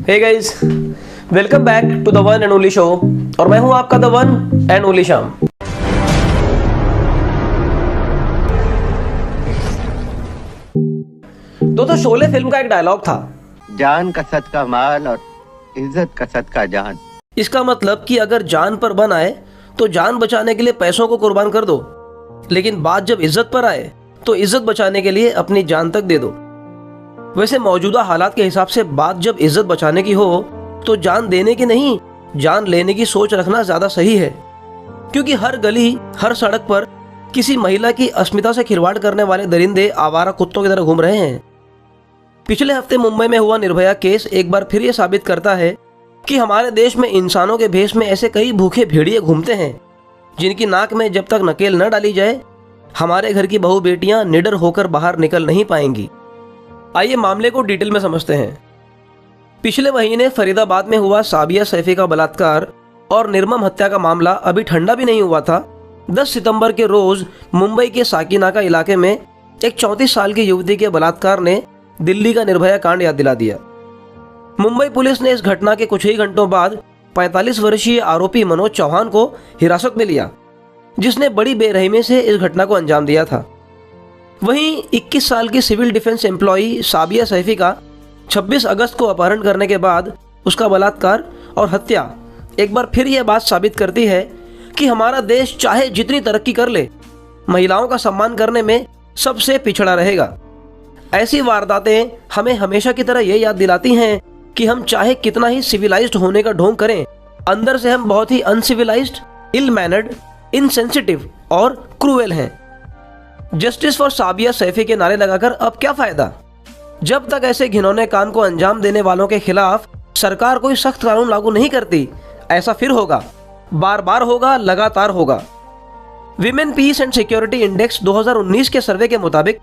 Hey guys, welcome back to the one and only show. और मैं हूं आपका द वन एंड ओनली शाम। दोस्तों, शोले फिल्म का एक डायलॉग था, जान का सदका माल और इज्जत का सदका जान। इसका मतलब कि अगर जान पर बन आए तो जान बचाने के लिए पैसों को कुर्बान कर दो, लेकिन बात जब इज्जत पर आए तो इज्जत बचाने के लिए अपनी जान तक दे दो। वैसे मौजूदा हालात के हिसाब से बात जब इज्जत बचाने की हो तो जान देने की नहीं, जान लेने की सोच रखना ज्यादा सही है। क्योंकि हर गली, हर सड़क पर किसी महिला की अस्मिता से खिलवाड़ करने वाले दरिंदे आवारा कुत्तों की तरह घूम रहे हैं। पिछले हफ्ते मुंबई में हुआ निर्भया केस एक बार फिर ये साबित करता है कि हमारे देश में इंसानों के भेष में ऐसे कई भूखे भेड़िए घूमते हैं जिनकी नाक में जब तक नकेल न डाली जाए हमारे घर की बहू बेटियां निडर होकर बाहर निकल नहीं पाएंगी। आइए मामले को डिटेल में समझते हैं। पिछले महीने फरीदाबाद में हुआ साबिया सैफी का बलात्कार और निर्मम हत्या का मामला अभी ठंडा भी नहीं हुआ था। 10 सितंबर के रोज मुंबई के साकीनाका इलाके में एक 34 साल की युवती के बलात्कार ने दिल्ली का निर्भया कांड याद दिला दिया। मुंबई पुलिस ने इस घटना के कुछ ही घंटों बाद 45 वर्षीय आरोपी मनोज चौहान को हिरासत में लिया, जिसने बड़ी बेरहमी से इस घटना को अंजाम दिया था। वहीं 21 साल की सिविल डिफेंस एम्प्लॉई साबिया सैफी का 26 अगस्त को अपहरण करने के बाद उसका बलात्कार और हत्या एक बार फिर यह बात साबित करती है कि हमारा देश चाहे जितनी तरक्की कर ले, महिलाओं का सम्मान करने में सबसे पिछड़ा रहेगा। ऐसी वारदातें हमें हमेशा की तरह यह याद दिलाती हैं कि हम चाहे कितना ही सिविलाइज्ड होने का ढोंग करें, अंदर से हम बहुत ही अनसिविलाइज्ड, इल मैनर्ड, इनसेंसिटिव और क्रूएल हैं। जस्टिस फॉर साबिया सैफी के नारे लगाकर अब क्या फायदा, जब तक ऐसे घिनौने काम को अंजाम देने वालों के खिलाफ सरकार कोई सख्त कानून लागू नहीं करती। ऐसा फिर होगा, बार बार होगा, लगातार होगा। Women peace and security index 2019 के सर्वे के मुताबिक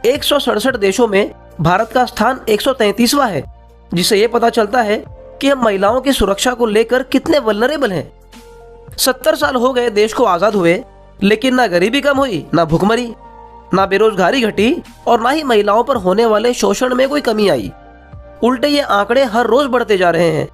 167 देशों में भारत का स्थान 133वां है, जिससे यह पता चलता है कि हम महिलाओं की सुरक्षा को लेकर कितने वल्नरेबल हैं। 70 साल हो गए देश को आजाद हुए, लेकिन ना गरीबी कम हुई, ना भुखमरी, ना बेरोजगारी घटी और ना ही महिलाओं पर होने वाले शोषण में कोई कमी आई। उल्टे ये आंकड़े हर रोज बढ़ते जा रहे हैं।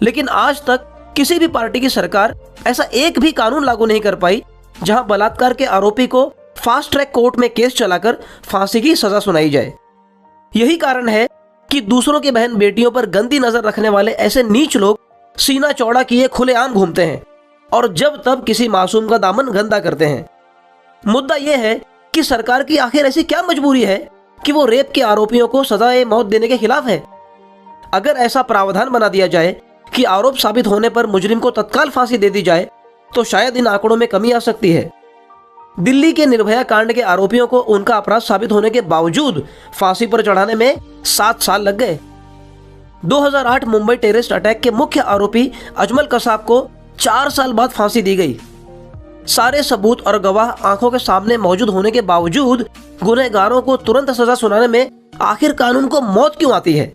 लेकिन आज तक किसी भी पार्टी की सरकार ऐसा एक भी कानून लागू नहीं कर पाई जहां बलात्कार के आरोपी को फास्ट ट्रैक कोर्ट में केस चलाकर फांसी की सजा सुनाई जाए। यही कारण है कि दूसरों की बहन बेटियों पर गंदी नजर रखने वाले ऐसे नीच लोग सीना चौड़ा किए खुलेआम घूमते हैं और जब तब किसी मासूम का दामन गंदा करते हैं। मुद्दा यह है कि सरकार की आखिर ऐसी क्या मजबूरी है कि वो रेप के आरोपियों को सजाए मौत देने के खिलाफ है। अगर ऐसा प्रावधान बना दिया जाए कि आरोप साबित होने पर मुजरिम को तत्काल फांसी दे दी जाए तो शायद इन आंकड़ों में कमी आ सकती है। दिल्ली के निर्भया कांड के आरोपियों को उनका अपराध साबित होने के बावजूद फांसी पर चढ़ाने में 7 साल लग गए। 2008 मुंबई टेररिस्ट अटैक के मुख्य आरोपी अजमल कसाब को 4 साल बाद फांसी दी गई। सारे सबूत और गवाह आंखों के सामने मौजूद होने के बावजूद गुनहगारों को तुरंत सजा सुनाने में आखिर कानून को मौत क्यों आती है।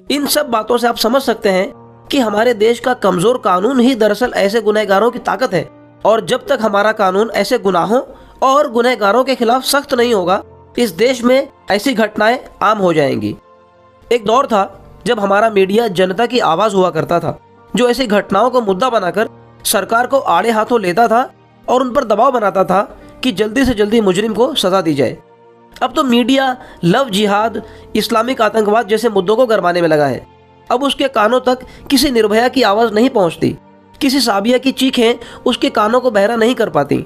इन सब बातों से आप समझ सकते हैं कि हमारे देश का कमजोर कानून ही दरअसल ऐसे गुनहगारों की ताकत है। और जब तक हमारा कानून ऐसे गुनाहों और गुनहगारों के खिलाफ सख्त नहीं होगा, इस देश में ऐसी घटनाएं आम हो जाएंगी। एक दौर था जब हमारा मीडिया जनता की आवाज हुआ करता था, जो ऐसी घटनाओं को मुद्दा बनाकर सरकार को आड़े हाथों लेता था और उन पर दबाव बनाता था कि जल्दी से जल्दी मुजरिम को सजा दी जाए। अब तो मीडिया लव जिहाद, इस्लामिक आतंकवाद जैसे मुद्दों को गरमाने में लगा है। अब उसके कानों तक किसी निर्भया की आवाज नहीं पहुंचती, किसी साबिया की चीखें उसके कानों को बहरा नहीं कर पाती।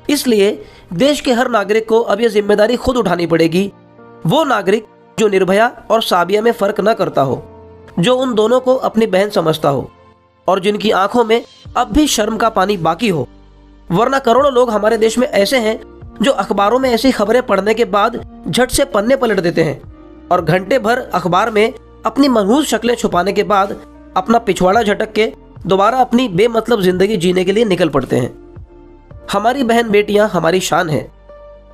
इसलिए देश के हर नागरिक को अब यह जिम्मेदारी खुद उठानी पड़ेगी। वो नागरिक जो निर्भया और साबिया में फर्क न करता हो, जो उन दोनों को अपनी बहन समझता हो और जिनकी आंखों में अब भी शर्म का पानी बाकी हो। वरना करोड़ों लोग हमारे देश में ऐसे हैं जो अखबारों में ऐसी खबरें पढ़ने के बाद झट से पन्ने पलट देते हैं और घंटे भर अखबार में अपनी मनहूस शक्लें छुपाने के बाद अपना पिछवाड़ा झटक के दोबारा अपनी बेमतलब जिंदगी जीने के लिए निकल पड़ते हैं। हमारी बहन बेटियां हमारी शान है।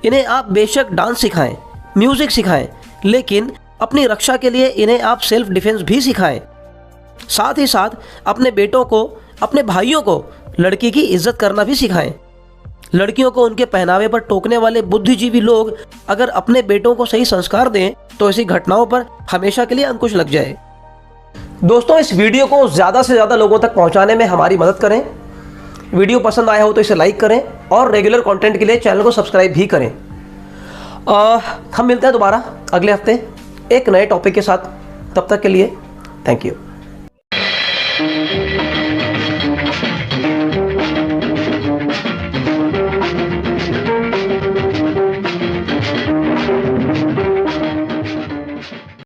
इन्हें आप बेशक डांस सिखाएं, म्यूजिक सिखाएं, लेकिन अपनी रक्षा के लिए इन्हें आप सेल्फ डिफेंस भी सिखाएं। साथ ही साथ अपने बेटों को, अपने भाइयों को लड़की की इज्जत करना भी सिखाएं। लड़कियों को उनके पहनावे पर टोकने वाले बुद्धिजीवी लोग अगर अपने बेटों को सही संस्कार दें तो ऐसी घटनाओं पर हमेशा के लिए अंकुश लग जाए। दोस्तों, इस वीडियो को ज़्यादा से ज़्यादा लोगों तक पहुंचाने में हमारी मदद करें। वीडियो पसंद आया हो तो इसे लाइक करें और रेगुलर कंटेंट के लिए चैनल को सब्सक्राइब भी करें। हम मिलते हैं दोबारा अगले हफ्ते एक नए टॉपिक के साथ। तब तक के लिए थैंक यू।